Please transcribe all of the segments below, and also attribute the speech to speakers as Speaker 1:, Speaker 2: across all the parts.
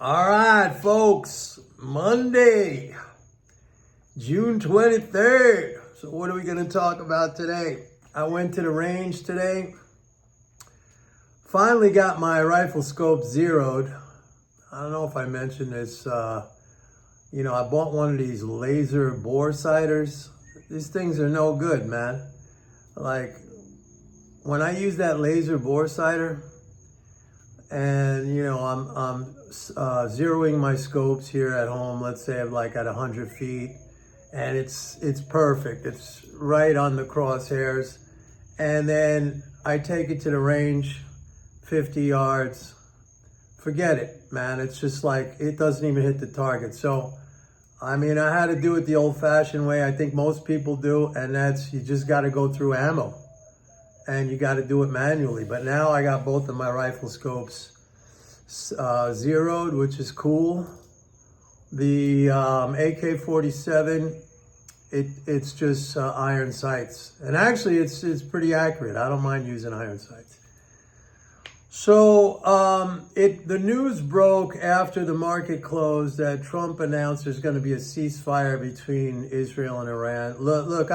Speaker 1: All right, folks, Monday, June 23rd. So what are we going to talk about today? I went to the range today. Finally got my rifle scope zeroed. I don't know if I mentioned this. I bought one of these laser bore sighters. These things are no good, man. Like, when I use that laser bore sighter, and I'm zeroing my scopes here at home, let's say I'm like at 100 feet, and it's perfect. It's right on the crosshairs. And then I take it to the range, 50 yards. Forget it, man. It's just like, it doesn't even hit the target. So, I had to do it the old-fashioned way. I think most people do, and that's, you just got to go through ammo. And you got to do it manually. But now I got both of my rifle scopes zeroed, which is cool. The AK-47, it's just iron sights. And actually, it's pretty accurate. I don't mind using iron sights. So the news broke after the market closed that Trump announced there's going to be a ceasefire between Israel and Iran. Look,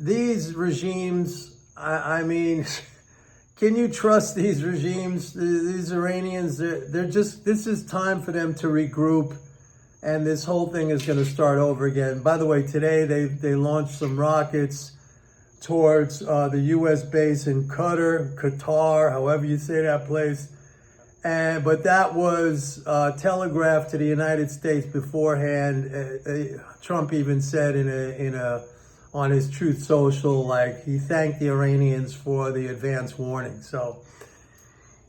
Speaker 1: these regimes, can you trust these regimes? These Iranians, this is time for them to regroup, and this whole thing is going to start over again. By the way, today they launched some rockets towards the U.S. base in Qatar, however you say that place. But that was telegraphed to the United States beforehand. Trump even said on his Truth Social, like, he thanked the Iranians for the advance warning. So,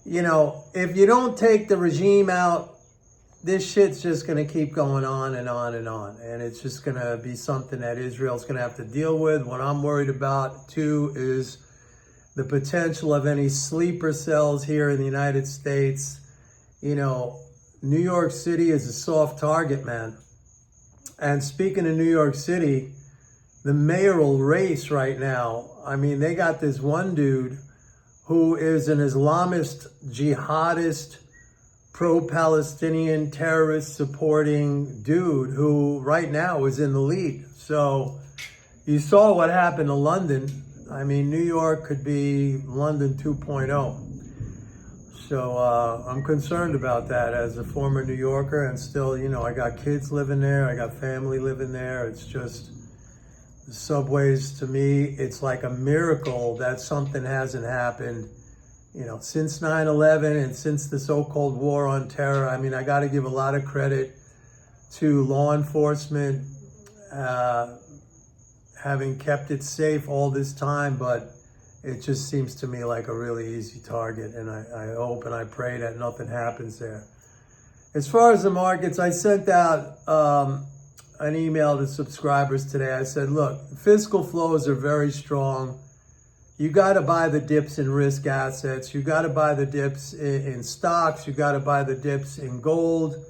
Speaker 1: if you don't take the regime out, this shit's just going to keep going on and on and on. And it's just going to be something that Israel's going to have to deal with. What I'm worried about, too, is the potential of any sleeper cells here in the United States. New York City is a soft target, man. And speaking of New York City, the mayoral race right now, they got this one dude who is an Islamist, jihadist, pro-Palestinian, terrorist supporting dude who right now is in the lead. So you saw what happened to London. New York could be London 2.0. So I'm concerned about that as a former New Yorker, and still, I got kids living there. I got family living there. It's just, the subways, to me, it's like a miracle that something hasn't happened, since 9/11 and since the so-called war on terror. I got to give a lot of credit to law enforcement, having kept it safe all this time, but it just seems to me like a really easy target, and I hope and I pray that nothing happens there. As far as the markets, I sent out an email to subscribers today. I said, look, fiscal flows are very strong. You got to buy the dips in risk assets. You got to buy the dips in stocks. You got to buy the dips in gold.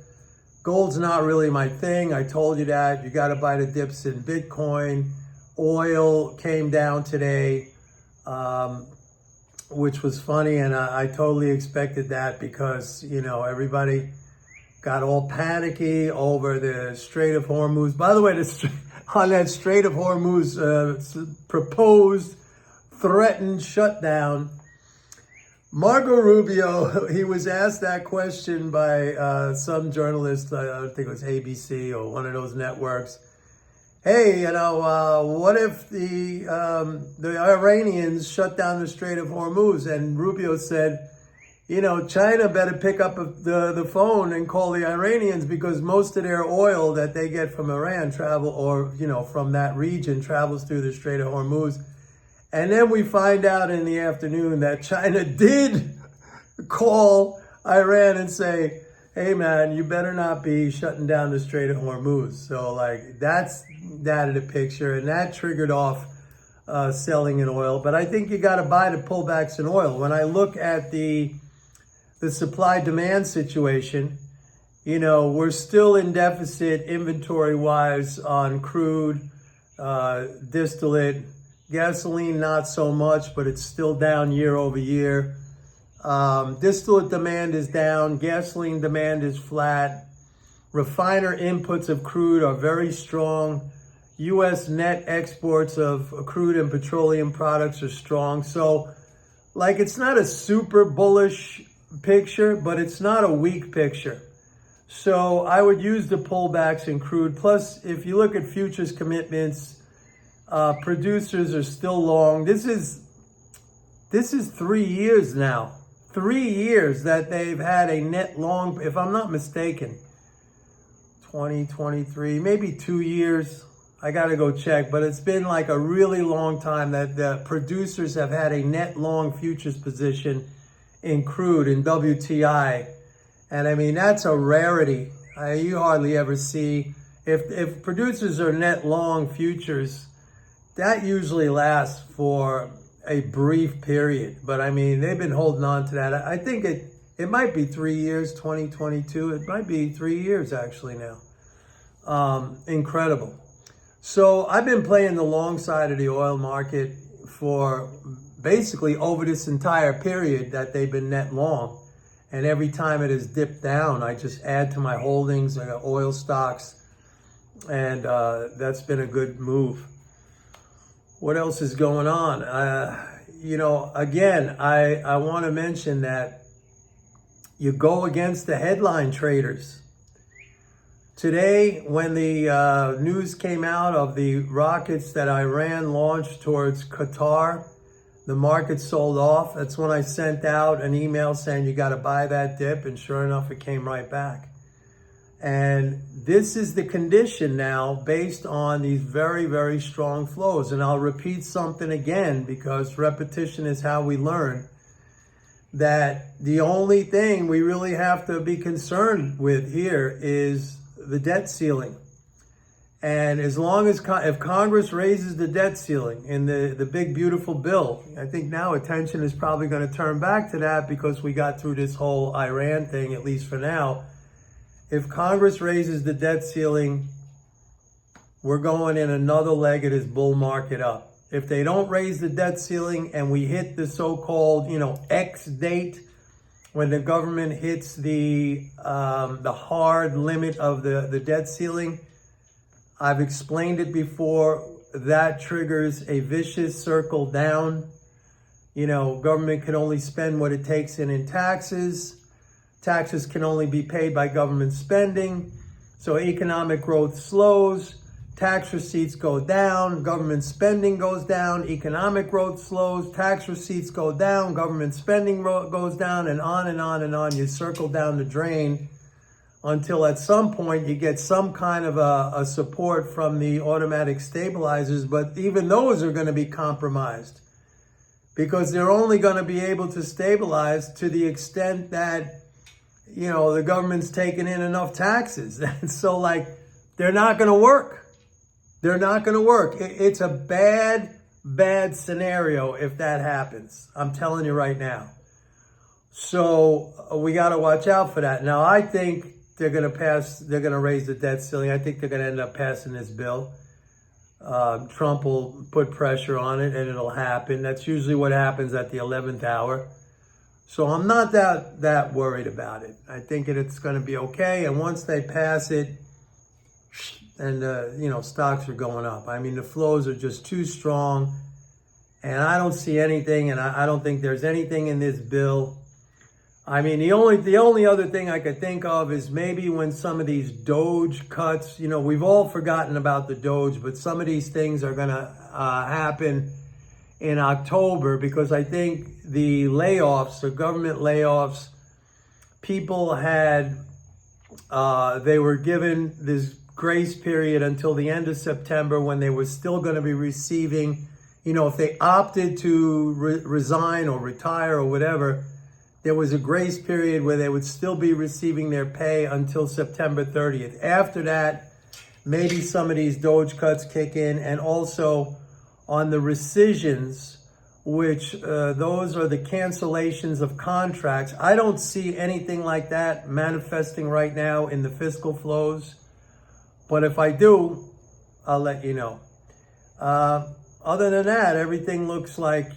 Speaker 1: Gold's not really my thing. I told you that. You got to buy the dips in Bitcoin. Oil came down today, which was funny. And I totally expected that because, everybody got all panicky over the Strait of Hormuz. By the way, on that Strait of Hormuz proposed, threatened shutdown, Marco Rubio, he was asked that question by some journalist, I think it was ABC or one of those networks. Hey, what if the Iranians shut down the Strait of Hormuz? And Rubio said, China better pick up the phone and call the Iranians, because most of their oil that they get from Iran from that region travels through the Strait of Hormuz. And then we find out in the afternoon that China did call Iran and say, hey man, you better not be shutting down the Strait of Hormuz. So that's that of the picture, and that triggered off selling in oil. But I think you got to buy the pullbacks in oil. When I look at the supply-demand situation, we're still in deficit inventory-wise on crude, distillate, gasoline not so much, but it's still down year over year. Distillate demand is down. Gasoline demand is flat. Refiner inputs of crude are very strong. U.S. net exports of crude and petroleum products are strong. So, like, it's not a super bullish picture, but it's not a weak picture. So I would use the pullbacks in crude. Plus, if you look at futures commitments, producers are still long. This is 3 years now. 3 years that they've had a net long, if I'm not mistaken, 2023, maybe 2 years. I got to go check, but it's been like a really long time that the producers have had a net long futures position in crude, in WTI. And I mean, that's a rarity. You hardly ever see, if producers are net long futures, that usually lasts for a brief period. But I mean, they've been holding on to that. I think it might be 3 years, 2022. It might be 3 years actually now. Incredible. So I've been playing the long side of the oil market for basically over this entire period that they've been net long. And every time it has dipped down, I just add to my holdings. I got oil stocks, and that's been a good move. What else is going on? Again, I want to mention that you go against the headline traders. Today, when the news came out of the rockets that Iran launched towards Qatar, the market sold off. That's when I sent out an email saying you got to buy that dip, and sure enough, it came right back. And this is the condition now based on these very, very strong flows. And I'll repeat something again because repetition is how we learn, that the only thing we really have to be concerned with here is the debt ceiling. And as long as, if Congress raises the debt ceiling in the big, beautiful bill, I think now attention is probably going to turn back to that because we got through this whole Iran thing, at least for now. If Congress raises the debt ceiling, we're going in another leg of this bull market up. If they don't raise the debt ceiling and we hit the so-called, X date, when the government hits the hard limit of the debt ceiling, I've explained it before, that triggers a vicious circle down. Government can only spend what it takes in taxes. Taxes can only be paid by government spending. So economic growth slows, tax receipts go down, government spending goes down, economic growth slows, tax receipts go down, government spending goes down, and on and on and on. You circle down the drain until at some point you get some kind of a support from the automatic stabilizers, but even those are going to be compromised because they're only going to be able to stabilize to the extent that, the government's taking in enough taxes. And so, they're not going to work. They're not going to work. It's a bad, bad scenario if that happens. I'm telling you right now. So we got to watch out for that. Now, I think they're going to raise the debt ceiling. I think they're going to end up passing this bill. Trump will put pressure on it and it'll happen. That's usually what happens at the 11th hour. So I'm not that worried about it. I think it's going to be okay. And once they pass it, and stocks are going up. I mean, the flows are just too strong, and I don't see anything, and I don't think there's anything in this bill. I mean, the only other thing I could think of is maybe when some of these Doge cuts, we've all forgotten about the Doge, but some of these things are going to happen in October because I think the layoffs, the government layoffs, people they were given this grace period until the end of September when they were still going to be receiving, if they opted to resign or retire or whatever, there was a grace period where they would still be receiving their pay until September 30th. After that, maybe some of these Doge cuts kick in, and also on the rescissions, which those are the cancellations of contracts. I don't see anything like that manifesting right now in the fiscal flows. But if I do, I'll let you know. Other than that, everything looks like,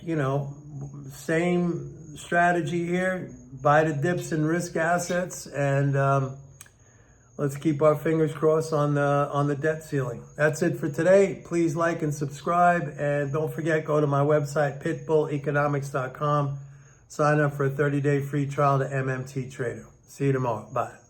Speaker 1: same strategy here. Buy the dips and risk assets, and let's keep our fingers crossed on the debt ceiling. That's it for today. Please like and subscribe, and don't forget, go to my website, pitbulleconomics.com. Sign up for a 30-day free trial to MMT Trader. See you tomorrow. Bye.